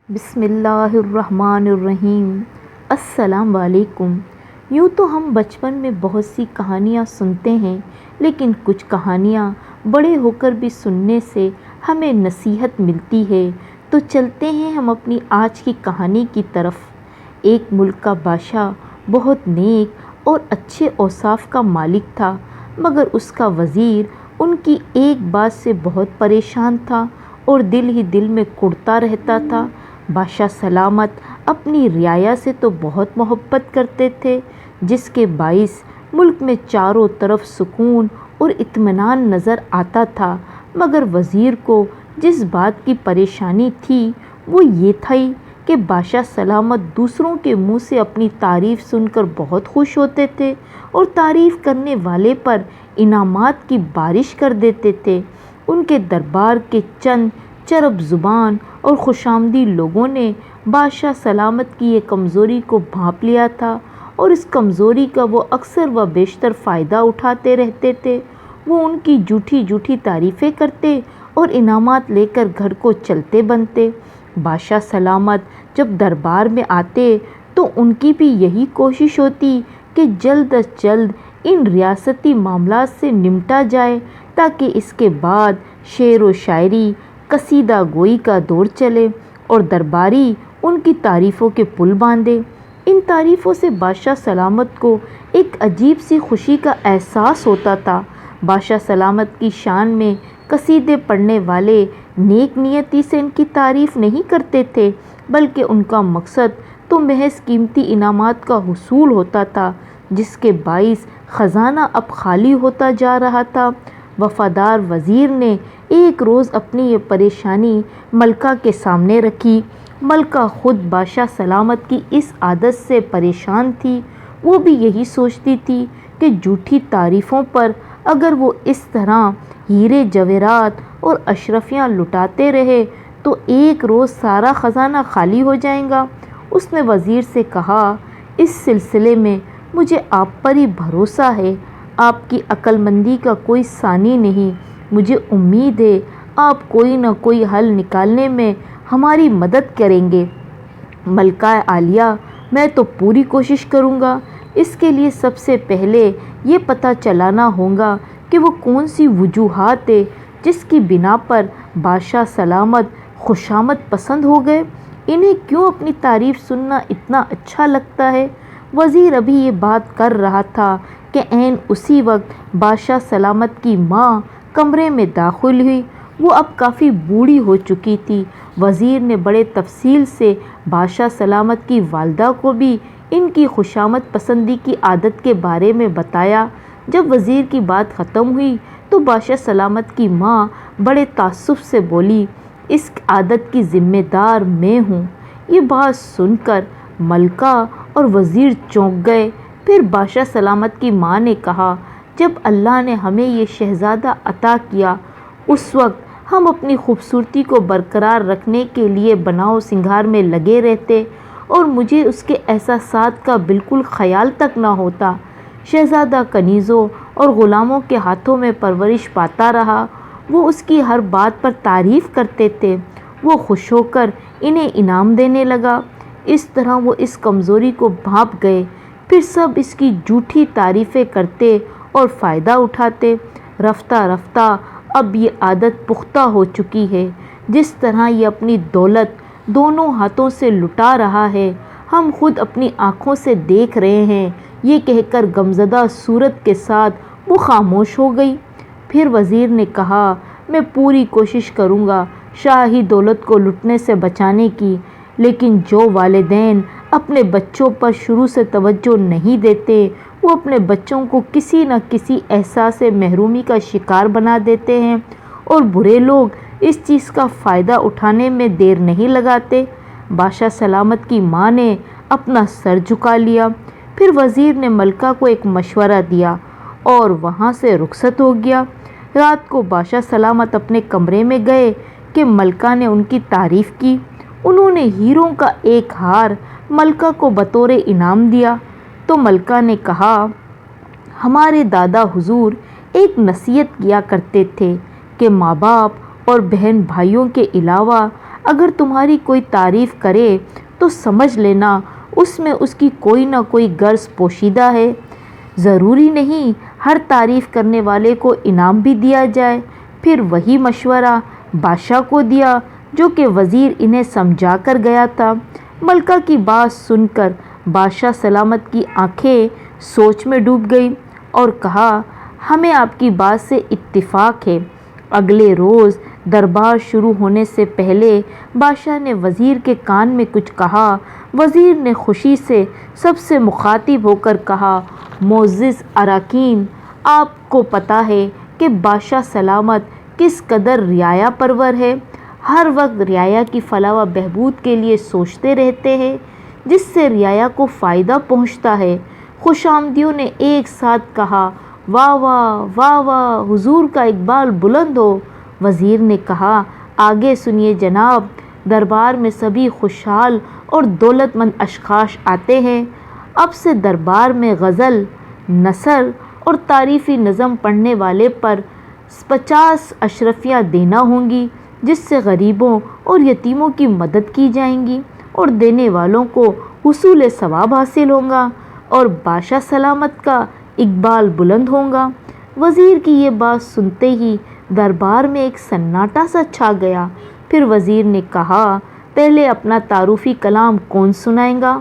بسم اللہ الرحمن الرحیم۔ السلام علیکم۔ یوں تو ہم بچپن میں بہت سی کہانیاں سنتے ہیں، لیکن کچھ کہانیاں بڑے ہو کر بھی سننے سے ہمیں نصیحت ملتی ہے۔ تو چلتے ہیں ہم اپنی آج کی کہانی کی طرف۔ ایک ملک کا بادشاہ بہت نیک اور اچھے اوصاف کا مالک تھا، مگر اس کا وزیر ان کی ایک بات سے بہت پریشان تھا اور دل ہی دل میں کڑتا رہتا تھا۔ بادشاہ سلامت اپنی رعایا سے تو بہت محبت کرتے تھے، جس کے باعث ملک میں چاروں طرف سکون اور اطمینان نظر آتا تھا، مگر وزیر کو جس بات کی پریشانی تھی وہ یہ تھی کہ بادشاہ سلامت دوسروں کے منہ سے اپنی تعریف سن کر بہت خوش ہوتے تھے اور تعریف کرنے والے پر انعامات کی بارش کر دیتے تھے۔ ان کے دربار کے چند چرب زبان اور خوشامدی لوگوں نے بادشاہ سلامت کی یہ کمزوری کو بھانپ لیا تھا، اور اس کمزوری کا وہ اکثر و بیشتر فائدہ اٹھاتے رہتے تھے۔ وہ ان کی جھوٹی جھوٹی تعریفیں کرتے اور انعامات لے کر گھر کو چلتے بنتے۔ بادشاہ سلامت جب دربار میں آتے تو ان کی بھی یہی کوشش ہوتی کہ جلد از جلد ان ریاستی معاملات سے نمٹا جائے، تاکہ اس کے بعد شعر و شاعری، قصیدہ گوئی کا دور چلے اور درباری ان کی تعریفوں کے پل باندھے۔ ان تعریفوں سے بادشاہ سلامت کو ایک عجیب سی خوشی کا احساس ہوتا تھا۔ بادشاہ سلامت کی شان میں قصیدے پڑھنے والے نیک نیتی سے ان کی تعریف نہیں کرتے تھے، بلکہ ان کا مقصد تو محض قیمتی انعامات کا حصول ہوتا تھا، جس کے باعث خزانہ اب خالی ہوتا جا رہا تھا۔ وفادار وزیر نے ایک روز اپنی یہ پریشانی ملکہ کے سامنے رکھی۔ ملکہ خود بادشاہ سلامت کی اس عادت سے پریشان تھی۔ وہ بھی یہی سوچتی تھی کہ جھوٹی تعریفوں پر اگر وہ اس طرح ہیرے جواہرات اور اشرفیاں لٹاتے رہے تو ایک روز سارا خزانہ خالی ہو جائے گا۔ اس نے وزیر سے کہا، اس سلسلے میں مجھے آپ پر ہی بھروسہ ہے، آپ کی عقل مندی کا کوئی ثانی نہیں۔ مجھے امید ہے آپ کوئی نہ کوئی حل نکالنے میں ہماری مدد کریں گے۔ ملکہ عالیہ، میں تو پوری کوشش کروں گا۔ اس کے لیے سب سے پہلے یہ پتہ چلانا ہوگا کہ وہ کون سی وجوہات ہیں جس کی بنا پر بادشاہ سلامت خوشامد پسند ہو گئے۔ انہیں کیوں اپنی تعریف سننا اتنا اچھا لگتا ہے؟ وزیر ابھی یہ بات کر رہا تھا کہ عین اسی وقت بادشاہ سلامت کی ماں کمرے میں داخل ہوئی۔ وہ اب کافی بوڑھی ہو چکی تھی۔ وزیر نے بڑے تفصیل سے بادشاہ سلامت کی والدہ کو بھی ان کی خوشامد پسندی کی عادت کے بارے میں بتایا۔ جب وزیر کی بات ختم ہوئی تو بادشاہ سلامت کی ماں بڑے تعصب سے بولی، اس عادت کی ذمہ دار میں ہوں۔ یہ بات سن کر ملکہ اور وزیر چونک گئے۔ پھر بادشاہ سلامت کی ماں نے کہا، جب اللہ نے ہمیں یہ شہزادہ عطا کیا اس وقت ہم اپنی خوبصورتی کو برقرار رکھنے کے لیے بناؤ سنگھار میں لگے رہتے اور مجھے اس کے احساسات کا بالکل خیال تک نہ ہوتا۔ شہزادہ کنیزوں اور غلاموں کے ہاتھوں میں پرورش پاتا رہا۔ وہ اس کی ہر بات پر تعریف کرتے تھے۔ وہ خوش ہو کر انہیں انعام دینے لگا۔ اس طرح وہ اس کمزوری کو بھانپ گئے۔ پھر سب اس کی جھوٹی تعریفیں کرتے اور فائدہ اٹھاتے۔ رفتہ رفتہ اب یہ عادت پختہ ہو چکی ہے۔ جس طرح یہ اپنی دولت دونوں ہاتھوں سے لٹا رہا ہے، ہم خود اپنی آنکھوں سے دیکھ رہے ہیں۔ یہ کہہ کر غمزدہ صورت کے ساتھ وہ خاموش ہو گئی۔ پھر وزیر نے کہا، میں پوری کوشش کروں گا شاہی دولت کو لٹنے سے بچانے کی، لیکن جو والدین اپنے بچوں پر شروع سے توجہ نہیں دیتے، وہ اپنے بچوں کو کسی نہ کسی احساس محرومی کا شکار بنا دیتے ہیں، اور برے لوگ اس چیز کا فائدہ اٹھانے میں دیر نہیں لگاتے۔ بادشاہ سلامت کی ماں نے اپنا سر جھکا لیا۔ پھر وزیر نے ملکہ کو ایک مشورہ دیا اور وہاں سے رخصت ہو گیا۔ رات کو بادشاہ سلامت اپنے کمرے میں گئے کہ ملکہ نے ان کی تعریف کی۔ انہوں نے ہیروں کا ایک ہار ملکہ کو بطور انعام دیا تو ملکہ نے کہا، ہمارے دادا حضور ایک نصیحت کیا کرتے تھے کہ ماں باپ اور بہن بھائیوں کے علاوہ اگر تمہاری کوئی تعریف کرے تو سمجھ لینا اس میں اس کی کوئی نہ کوئی غرض پوشیدہ ہے۔ ضروری نہیں ہر تعریف کرنے والے کو انعام بھی دیا جائے۔ پھر وہی مشورہ بادشاہ کو دیا جو کہ وزیر انہیں سمجھا کر گیا تھا۔ ملکہ کی بات سن کر بادشاہ سلامت کی آنکھیں سوچ میں ڈوب گئی اور کہا، ہمیں آپ کی بات سے اتفاق ہے۔ اگلے روز دربار شروع ہونے سے پہلے بادشاہ نے وزیر کے کان میں کچھ کہا۔ وزیر نے خوشی سے سب سے مخاطب ہو کر کہا، معزز اراکین، آپ کو پتہ ہے کہ بادشاہ سلامت کس قدر رعایا پرور ہے، ہر وقت رعایا کی فلاح و بہبود کے لیے سوچتے رہتے ہیں جس سے رعایا کو فائدہ پہنچتا ہے۔ خوش آمدیوں نے ایک ساتھ کہا، واہ واہ واہ واہ، حضور کا اقبال بلند ہو۔ وزیر نے کہا، آگے سنیے جناب، دربار میں سبھی خوشحال اور دولت مند اشخاص آتے ہیں۔ اب سے دربار میں غزل، نثر اور تعریفی نظم پڑھنے والے پر 50 اشرفیاں دینا ہوں گی جس سے غریبوں اور یتیموں کی مدد کی جائیں گی اور دینے والوں کو حصول ثواب حاصل ہوگا اور بادشاہ سلامت کا اقبال بلند ہوگا۔ وزیر کی یہ بات سنتے ہی دربار میں ایک سناٹا سا چھا گیا۔ پھر وزیر نے کہا، پہلے اپنا تعارفی کلام کون سنائے گا؟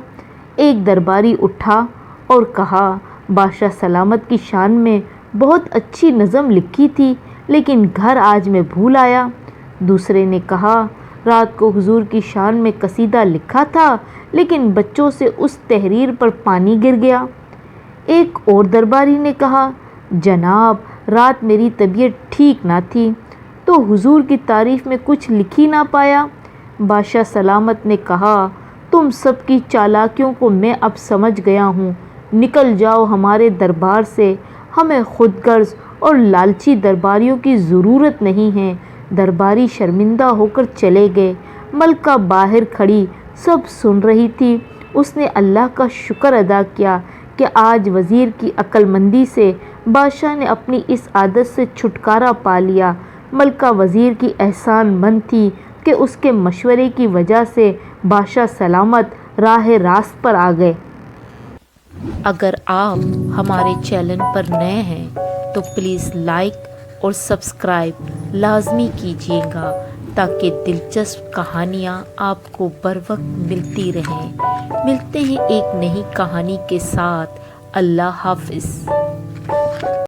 ایک درباری اٹھا اور کہا، بادشاہ سلامت کی شان میں بہت اچھی نظم لکھی تھی لیکن گھر آج میں بھول آیا۔ دوسرے نے کہا، رات کو حضور کی شان میں قصیدہ لکھا تھا لیکن بچوں سے اس تحریر پر پانی گر گیا۔ ایک اور درباری نے کہا، جناب رات میری طبیعت ٹھیک نہ تھی تو حضور کی تعریف میں کچھ لکھ ہی نہ پایا۔ بادشاہ سلامت نے کہا، تم سب کی چالاکیوں کو میں اب سمجھ گیا ہوں، نکل جاؤ ہمارے دربار سے، ہمیں خود غرض اور لالچی درباریوں کی ضرورت نہیں ہے۔ درباری شرمندہ ہو کر چلے گئے۔ ملکہ باہر کھڑی سب سن رہی تھی۔ اس نے اللہ کا شکر ادا کیا کہ آج وزیر کی عقل مندی سے بادشاہ نے اپنی اس عادت سے چھٹکارا پا لیا۔ ملکہ وزیر کی احسان مند تھی کہ اس کے مشورے کی وجہ سے بادشاہ سلامت راہ راست پر آ گئے۔ اگر آپ ہمارے چینل پر نئے ہیں تو پلیز لائک اور سبسکرائب لازمی کیجیے گا تاکہ دلچسپ کہانیاں آپ کو بر وقت ملتی رہیں۔ ملتے ہیں ایک نئی کہانی کے ساتھ۔ اللہ حافظ۔